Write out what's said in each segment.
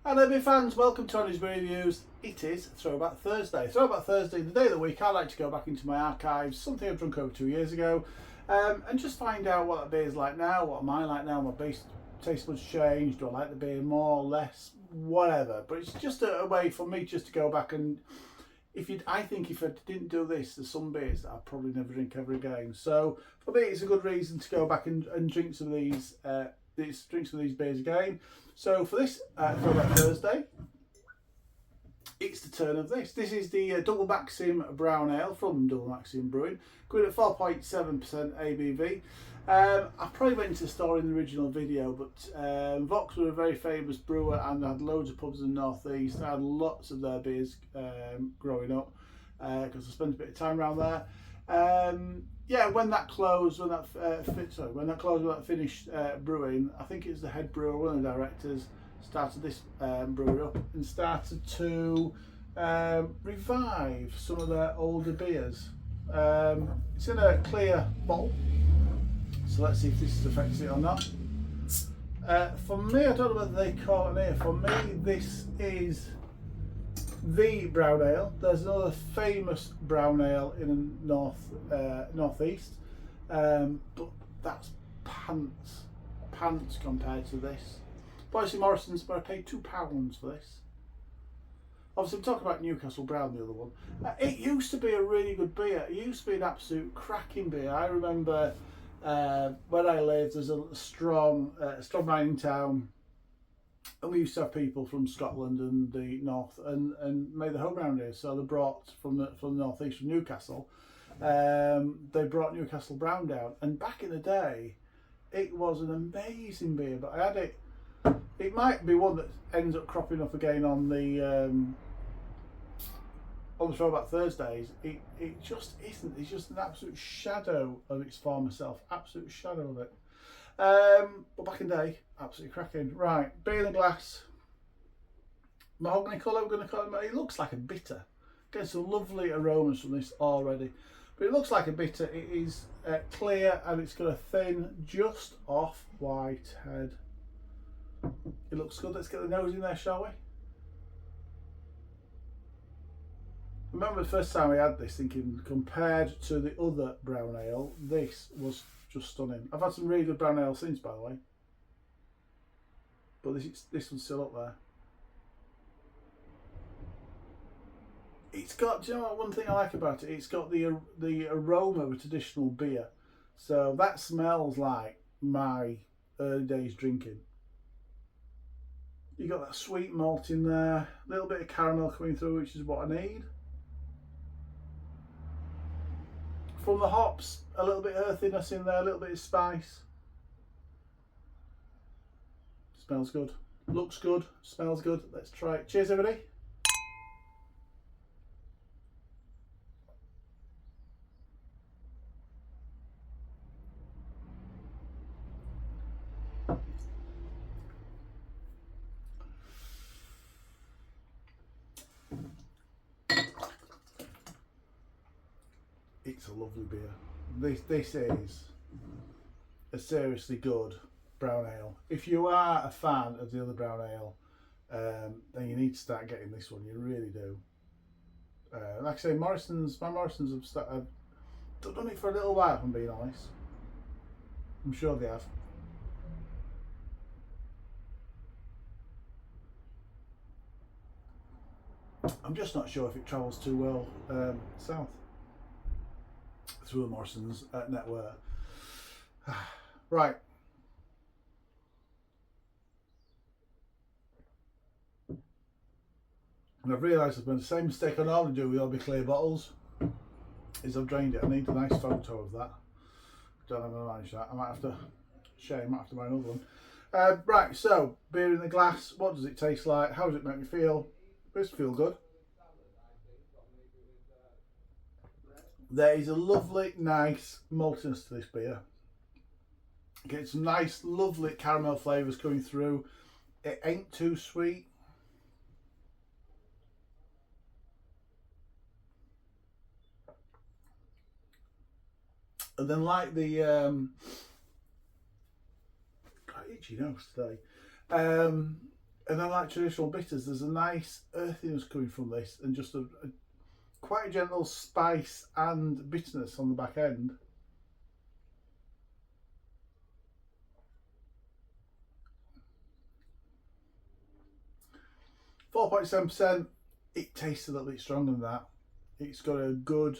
Hello my fans, welcome to Tony's Reviews. It is Throwback Thursday. Throwback Thursday, the day of the week I like to go back into my archives, something I've drunk over 2 years ago, and just find out what that beer is like now, what am I like now, my taste buds changed, do I like the beer more, less, whatever. But it's just a way for me just to go back and, I think if I didn't do this, there's some beers that I'd probably never drink ever again. So for me it's a good reason to go back and drink some of these beers again. So for this Throwback Thursday, it's the turn of this. This is the Double Maxim Brown Ale from Double Maxim Brewing, going at 4.7% ABV. I probably went into the store in the original video, but Vox were a very famous brewer and had loads of pubs in the northeast. I had lots of their beers growing up because I spent a bit of time around there. Yeah, when that closed, when that finished brewing, I think it's the head brewer, one of the directors, started this brewery up and started to revive some of their older beers. It's in a clear bottle, so let's see if this affects it or not. For me, I don't know whether they call it here. For me, this is the brown ale. There's another famous brown ale in the northeast, but that's pants compared to this. Boise Morrison's, but I paid £2 for this. Obviously, I'm talking about Newcastle Brown, the other one. It used to be a really good beer. It used to be an absolute cracking beer. I remember where I lived, there's a strong mining town, and we used to have people from Scotland and the north and made the home around here. So they brought from the northeast, from Newcastle. They brought Newcastle Brown down, and back in the day, it was an amazing beer. But I had it. It might be one that ends up cropping up again on the Throwback Thursdays. It just isn't. It's just an absolute shadow of its former self. Absolute shadow of it. But back in the day, absolutely cracking. Right, beer in the glass. Mahogany colour, we're going to call it. It looks like a bitter. Getting some lovely aromas from this already. But it looks like a bitter. It is clear and it's got a thin, just off white head. It looks good. Let's get the nose in there, shall we? Remember the first time I had this, thinking compared to the other brown ale, this was just stunning. I've had some really good brown ale since, by the way, but this one's still up there. It's got, do you know what, one thing I like about it? It's got the aroma of a traditional beer, so that smells like my early days drinking. You got that sweet malt in there, a little bit of caramel coming through, which is what I need. From the hops, a little bit of earthiness in there, a little bit of spice. Smells good, looks good, smells good. Let's try it. Cheers, everybody. It's a lovely beer. This is a seriously good brown ale. If you are a fan of the other brown ale, then you need to start getting this one. You really do. Like I say, my Morrisons have done it for a little while, if I'm being honest. I'm sure they have. I'm just not sure if it travels too well south through the Morrisons network. Right. And I've realised I've made the same mistake I normally do with all my clear bottles, is I've drained it. I need a nice photo of that. Don't know if I'm going to manage that. I might have to buy another one. Right, so beer in the glass. What does it taste like? How does it make me feel? Does it feel good? There is a lovely, nice maltiness to this beer. Get some nice, lovely caramel flavours coming through. It ain't too sweet. And then, like the quite itchy nose today. And unlike traditional bitters, there's a nice earthiness coming from this, and just a quite a gentle spice and bitterness on the back end. %. It tastes a little bit stronger than that. It's got a good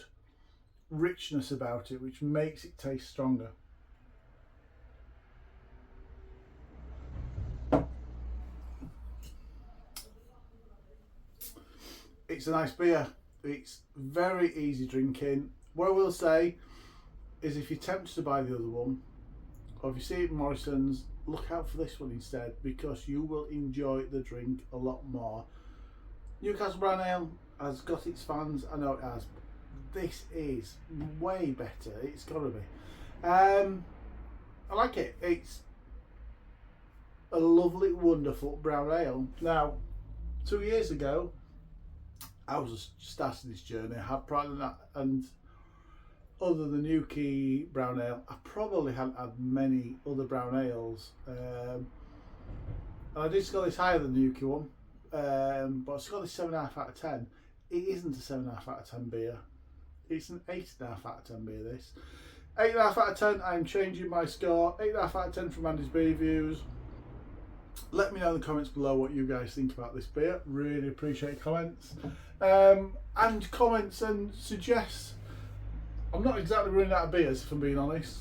richness about it, which makes it taste stronger. It's a nice beer. It's very easy drinking. What I will say is, if you're tempted to buy the other one, or if you see it in Morrison's, look out for this one instead, because you will enjoy the drink a lot more. Newcastle Brown Ale has got its fans, I know it has. This is way better. It's got to be. I like it. It's a lovely, wonderful brown ale. Now, 2 years ago, I was just starting this journey. I had probably that, and other than Newquay brown ale, I probably hadn't had many other brown ales. And I did score this higher than the Newquay one, but I scored this 7.5 out of 10. It isn't a 7.5 out of 10 beer. It's an 8.5 out of 10 beer. This 8.5 out of 10. I'm changing my score. 8.5 out of 10 from Andy's Beer Reviews. Let me know in the comments below what you guys think about this beer. Really appreciate comments. And comments and suggest. I'm not exactly running out of beers, if I'm being honest,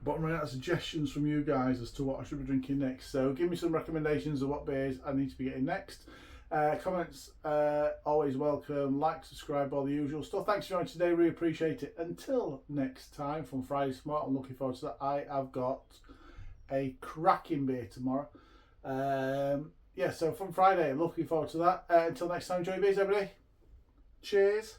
but I'm running out of suggestions from you guys as to what I should be drinking next. So give me some recommendations of what beers I need to be getting next. Comments always welcome. Like, subscribe, all the usual stuff. Thanks for joining today. Really appreciate it. Until next time, from Friday Smart, I'm looking forward to that. I have got a cracking beer tomorrow. Yeah, so from Friday, looking forward to that. Until next time, enjoy your beers, everybody. Cheers.